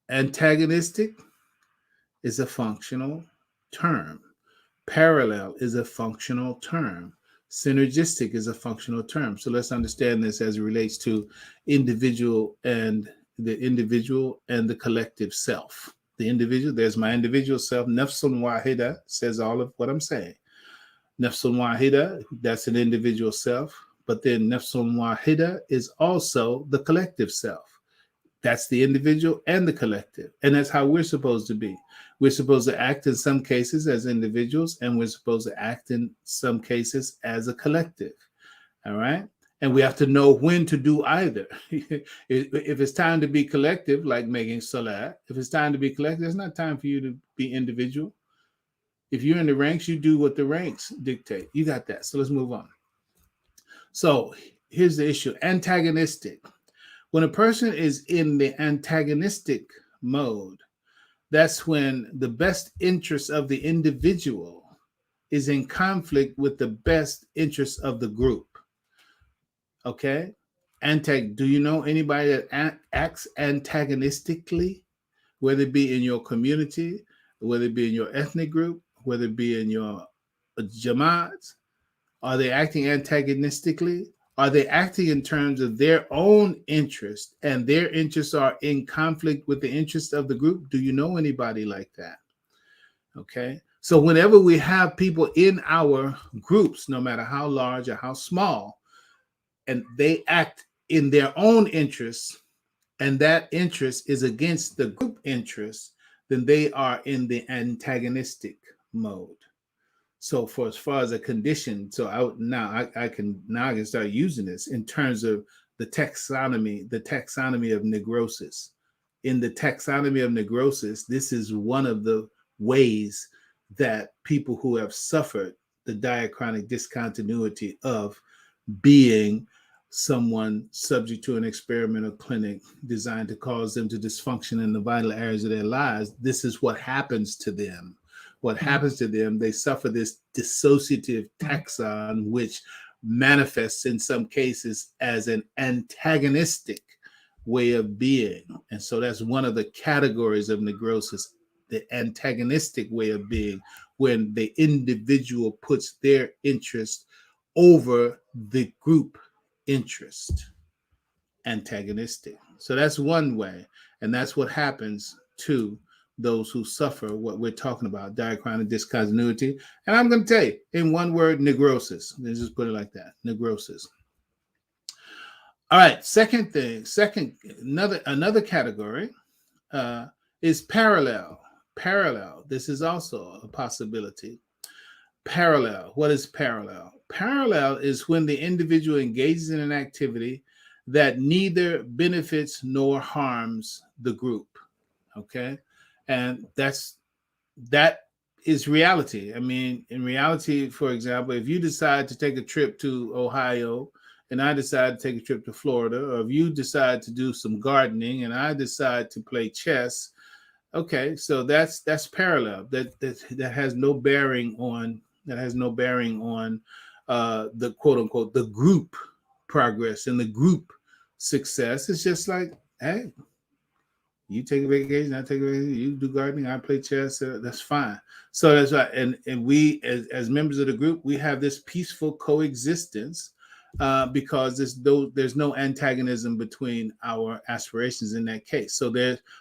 antagonistic is a functional term. Parallel is a functional term. Synergistic is a functional term. So let's understand this as it relates to the individual and the collective self. The individual, there's my individual self. Nafsun wahida says all of what I'm saying. Nafsun wahida, that's an individual self. But then nafsun wahida is also the collective self. That's the individual and the collective. And that's how we're supposed to be. We're supposed to act in some cases as individuals, and we're supposed to act in some cases as a collective. All right? And we have to know when to do either. If it's time to be collective, like making salat, if it's time to be collective, it's not time for you to be individual. If you're in the ranks, you do what the ranks dictate. You got that. So let's move on. So here's the issue. Antagonistic. When a person is in the antagonistic mode, that's when the best interest of the individual is in conflict with the best interest of the group. Okay? Do you know anybody that acts antagonistically, whether it be in your community, whether it be in your ethnic group, whether it be in your jamaat? Are they acting antagonistically? Are they acting in terms of their own interest, and their interests are in conflict with the interest of the group? Do you know anybody like that? Okay. So whenever we have people in our groups, no matter how large or how small, and they act in their own interests, and that interest is against the group interest, then they are in the antagonistic mode. So for as far as a condition, so I can start using this in terms of the taxonomy of necrosis. In the taxonomy of necrosis, this is one of the ways that people who have suffered the diachronic discontinuity of being someone subject to an experimental clinic designed to cause them to dysfunction in the vital areas of their lives, this is what happens to them. What happens to them, they suffer this dissociative taxon, which manifests in some cases as an antagonistic way of being. And so that's one of the categories of necrosis, the antagonistic way of being, when the individual puts their interest over the group interest. Antagonistic. So that's one way. And that's what happens to those who suffer what we're talking about, diachronic discontinuity. And I'm going to tell you in one word, necrosis. Let's just put it like that, necrosis. All right, another category is parallel. Parallel. This is also a possibility. Parallel. What is parallel? Parallel is when the individual engages in an activity that neither benefits nor harms the group. Okay. And that is reality. I mean, in reality, for example, if you decide to take a trip to Ohio and I decide to take a trip to Florida, or if you decide to do some gardening and I decide to play chess, okay, so that's parallel. That has no bearing on the quote unquote the group progress and the group success. It's just like, hey, you take a vacation, I take a vacation, you do gardening, I play chess, that's fine. So that's right. And we as members of the group, we have this peaceful coexistence because there's no antagonism between our aspirations in that case.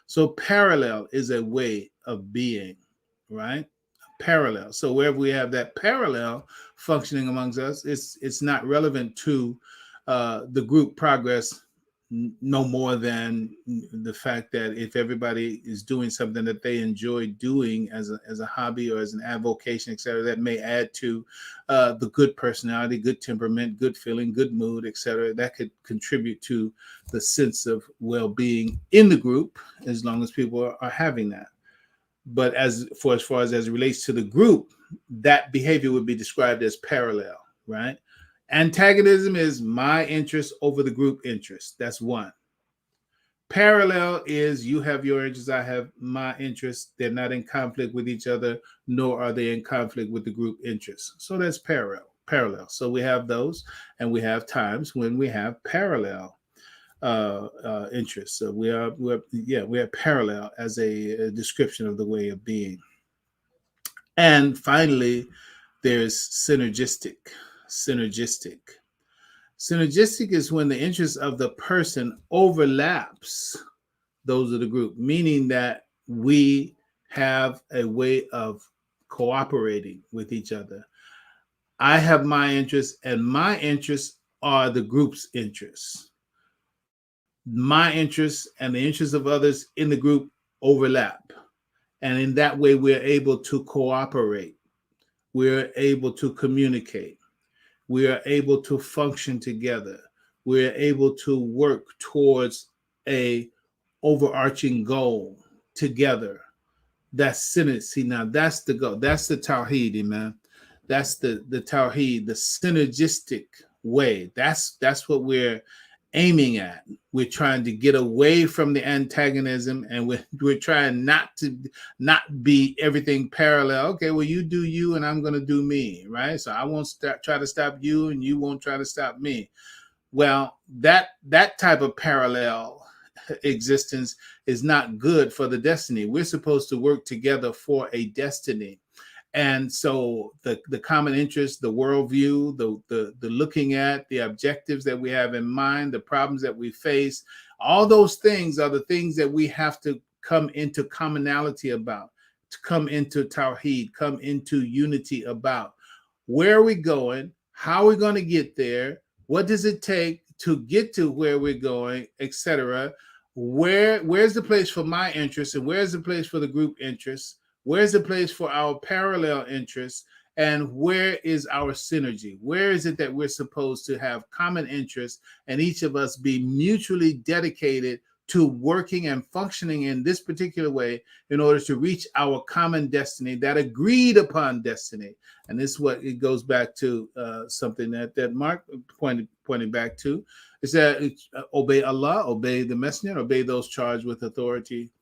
So parallel is a way of being, right? Parallel. So wherever we have that parallel functioning amongst us, it's not relevant to the group progress no more than the fact that if everybody is doing something that they enjoy doing as a hobby or as an avocation, etc., that may add to the good personality, good temperament, good feeling, good mood, etc., that could contribute to the sense of well-being in the group, as long as people are having that. But as far as it relates to the group, that behavior would be described as parallel, right? Antagonism is my interest over the group interest. That's one. Parallel is you have your interests, I have my interests. They're not in conflict with each other, nor are they in conflict with the group interests. So that's parallel. So we have those, and we have times when we have parallel interests. So we are parallel as a description of the way of being. And finally, there's synergistic. Synergistic is when the interests of the person overlaps those of the group, meaning that we have a way of cooperating with each other. I have my interests, and my interests are the group's interests. My interests and the interests of others in the group overlap. And in that way, we're able to cooperate. We're able to communicate. We are able to function together. We are able to work towards a overarching goal together. That's synergy. See, now that's the goal. That's the Tawheed, man. That's the Tawheed, the synergistic way. That's what we're aiming at. We're trying to get away from the antagonism, and we're trying not be everything parallel. Okay, well, you do you and I'm going to do me, right? So I won't try to stop you and you won't try to stop me. Well, that type of parallel existence is not good for the destiny. We're supposed to work together for a destiny. And so the common interest, the worldview, the looking at the objectives that we have in mind, the problems that we face, all those things are the things that we have to come into commonality about, to come into tawheed, come into unity about. Where are we going? How are we going to get there? What does it take to get to where we're going, etc.? Where's the place for my interests, and where's the place for the group interests? Where's the place for our parallel interests? And where is our synergy? Where is it that we're supposed to have common interests and each of us be mutually dedicated to working and functioning in this particular way in order to reach our common destiny, that agreed upon destiny? And this is what it goes back to, something that Mark pointed back to, is that obey Allah, obey the messenger, obey those charged with authority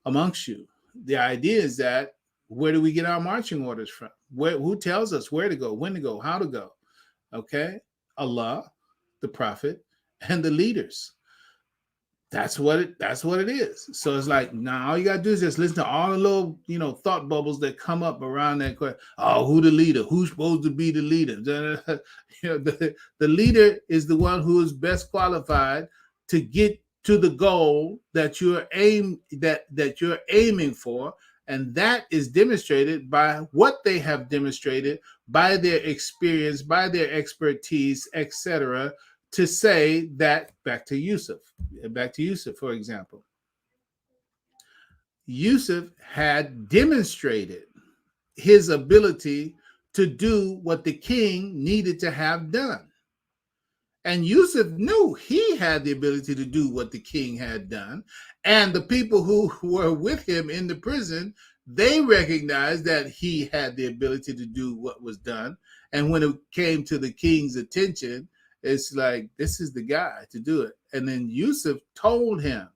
amongst you. The idea is that, where do we get our marching orders from? Who tells us where to go, when to go, how to go? Okay, Allah, the Prophet, and the leaders. That's what it is. So it's like, now all you gotta do is just listen to all the little, thought bubbles that come up around that question. Oh, who the leader? Who's supposed to be the leader? The leader is the one who is best qualified to get to the goal that you're aiming for. And that is demonstrated by what they have demonstrated, by their experience, by their expertise, etc., to say that. Back to Yusuf, for example. Yusuf had demonstrated his ability to do what the king needed to have done. And Yusuf knew he had the ability to do what the king had done. And the people who were with him in the prison, they recognized that he had the ability to do what was done. And when it came to the king's attention, it's like, this is the guy to do it. And then Yusuf told him,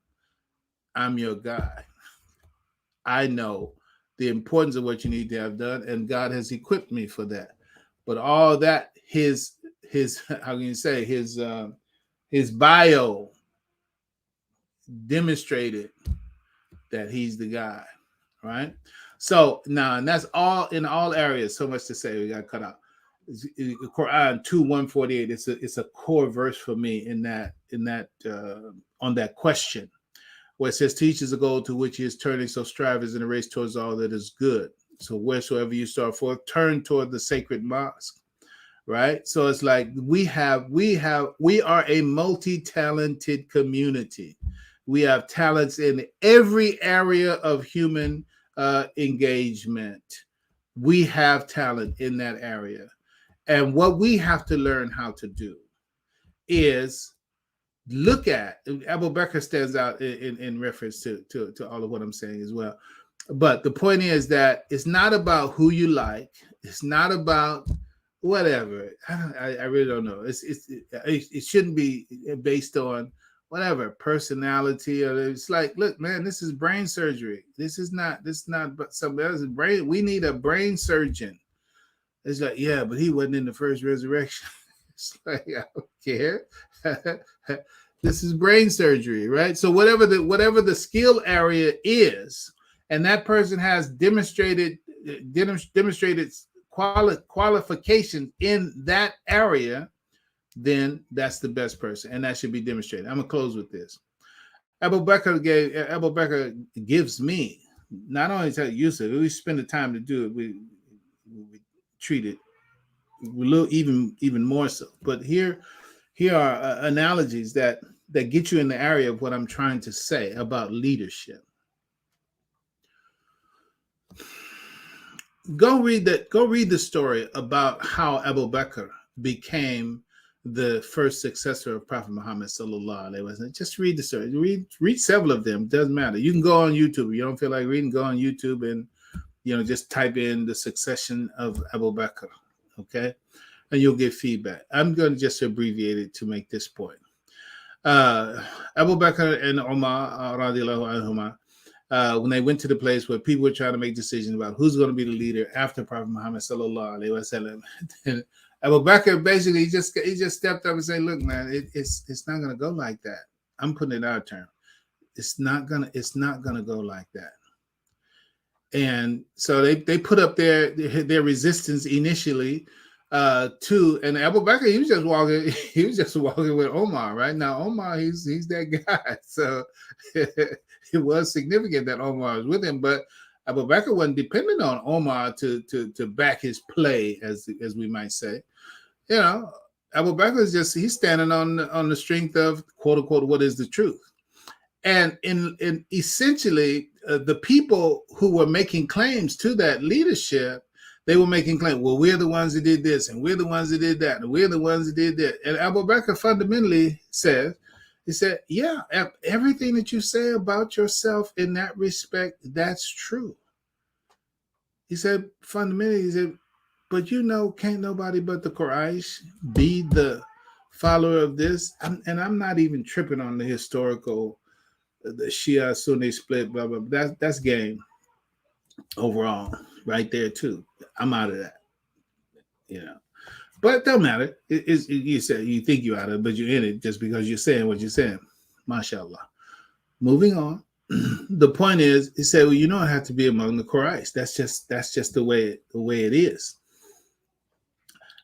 I'm your guy. I know the importance of what you need to have done, and God has equipped me for that. But all that, his how can you say, his bio demonstrated that he's the guy, right? So now, and that's all in all areas. So much to say, we got cut out. Quran 2:148. It's a core verse for me in that on that question, where it says, "Teach is a goal to which he is turning, so strive is in a race towards all that is good. So wheresoever you start forth, turn toward the sacred mosque." Right? So it's like we are a multi-talented community. We have talents in every area of human engagement. We have talent in that area. And what we have to learn how to do is look at, Abu Bakr stands out in reference to all of what I'm saying as well. But the point is that it's not about who you like. It's not about whatever. I really don't know. It shouldn't be based on whatever personality, or it's like, look, man, this is brain surgery. This is not but somebody else's brain. We need a brain surgeon. It's like, yeah, but he wasn't in the first resurrection. It's like, I don't care. This is brain surgery, right? So whatever the skill area is, and that person has demonstrated qualification in that area, then that's the best person, and that should be demonstrated. I'm gonna close with this. Abu Bakr gives me, not only tell Yusuf, we spend the time to do it, we treat it a little even more so. But here are analogies that get you in the area of what I'm trying to say about leadership. Go read the story about how Abu Bakr became the first successor of Prophet Muhammad sallallahu alaihi wasallam. Just read the story. Read several of them. Doesn't matter. You can go on YouTube. You don't feel like reading, go on YouTube and just type in the succession of Abu Bakr, okay? And you'll get feedback. I'm going to just abbreviate it to make this point. Abu Bakr and Umar radiallahu anhuma, when they went to the place where people were trying to make decisions about who's going to be the leader after Prophet Muhammad sallallahu alaihi wasallam, and Abu Bakr basically he just stepped up and said, "Look, man, it's not going to go like that. I'm putting it out of term. It's not gonna go like that. And so they put up their resistance initially to, and Abu Bakr, he was just walking with Omar. Right now, Omar, he's that guy. So it was significant that Omar was with him, but Abu Bakr wasn't dependent on Omar to back his play, as we might say. You know, Abu Bakr is he's standing on the strength of, quote unquote, what is the truth. And in essentially, the people who were making claims to that leadership, they were making claims, well, we're the ones that did this, and we're the ones that did that, and we're the ones that did that. And Abu Bakr fundamentally said, he said, yeah, everything that you say about yourself in that respect, that's true. He said, fundamentally, he said, but can't nobody but the Quraysh be the follower of this? And I'm not even tripping on the historical, the Shia Sunni split, blah, blah, blah. That's game overall right there too. I'm out of that, but it don't matter. You say you think you're out of it, but you're in it just because you're saying what you're saying. MashaAllah. Moving on. The point is, he said, well, you don't have to be among the Quraysh. That's just the way it is.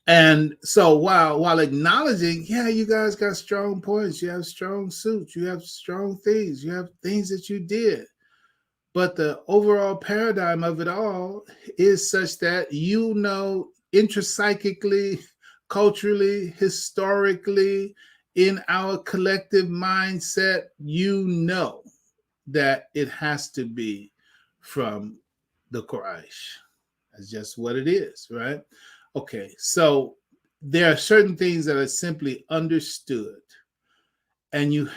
And so while acknowledging, yeah, you guys got strong points, you have strong suits, you have strong things, you have things that you did, but the overall paradigm of it all is such that intrapsychically, culturally, historically, in our collective mindset, that it has to be from the Quraysh. That's just what it is, right? Okay, so there are certain things that are simply understood, and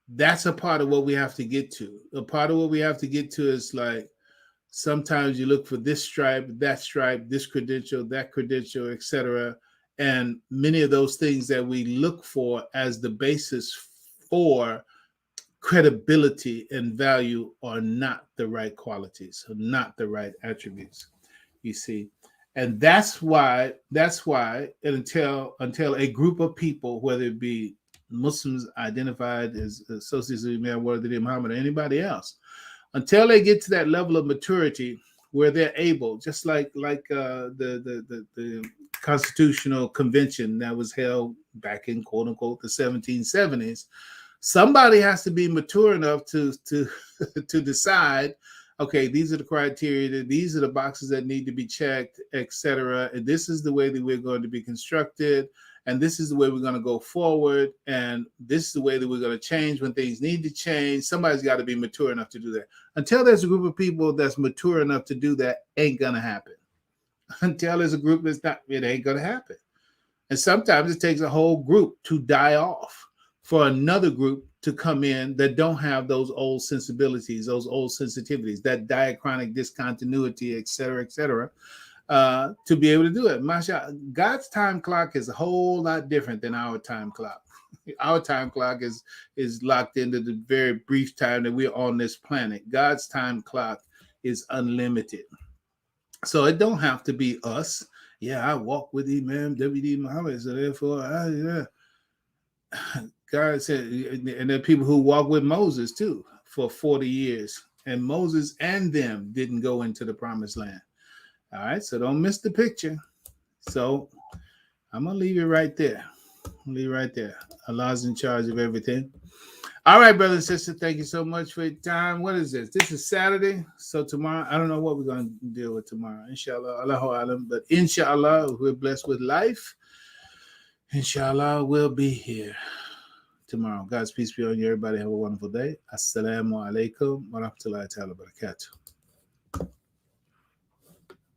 that's a part of what we have to get to. A part of what we have to get to is like, sometimes you look for this stripe, this credential, that credential, etc. And many of those things that we look for as the basis for credibility and value are not the right qualities, or not the right attributes, you see. And that's why until a group of people, whether it be Muslims identified as associates of Muhammad or anybody else, until they get to that level of maturity where they're able, just like the Constitutional Convention that was held back in, quote unquote, the 1770s, somebody has to be mature enough to decide, okay, these are the criteria, these are the boxes that need to be checked, etc. And this is the way that we're going to be constructed, and this is the way we're going to go forward, and this is the way that we're going to change when things need to change. Somebody's got to be mature enough to do that. Until there's a group of people that's mature enough to do that, ain't going to happen. Until there's a group that's not, it ain't going to happen. And sometimes it takes a whole group to die off for another group to come in that don't have those old sensibilities, those old sensitivities, that diachronic discontinuity, et cetera, to be able to do it. Masha, God's time clock is a whole lot different than our time clock. Our time clock is locked into the very brief time that we're on this planet. God's time clock is unlimited. So it don't have to be us. Yeah, I walk with Imam W.D. Muhammad, so therefore, God said, and there are people who walk with Moses too for 40 years, and Moses and them didn't go into the promised land. All right, so don't miss the picture. So I'm gonna leave it right there. Allah's in charge of everything. All right, brothers and sisters, thank you so much for your time. What is this? This is Saturday. So tomorrow, I don't know what we're gonna deal with tomorrow. Inshallah, Allahu Alam, but inshallah, we're blessed with life. Inshallah, we'll be here tomorrow. God's peace be on you, everybody. Have a wonderful day. Assalamu alaikum wa rahmatullahi wa barakatuh.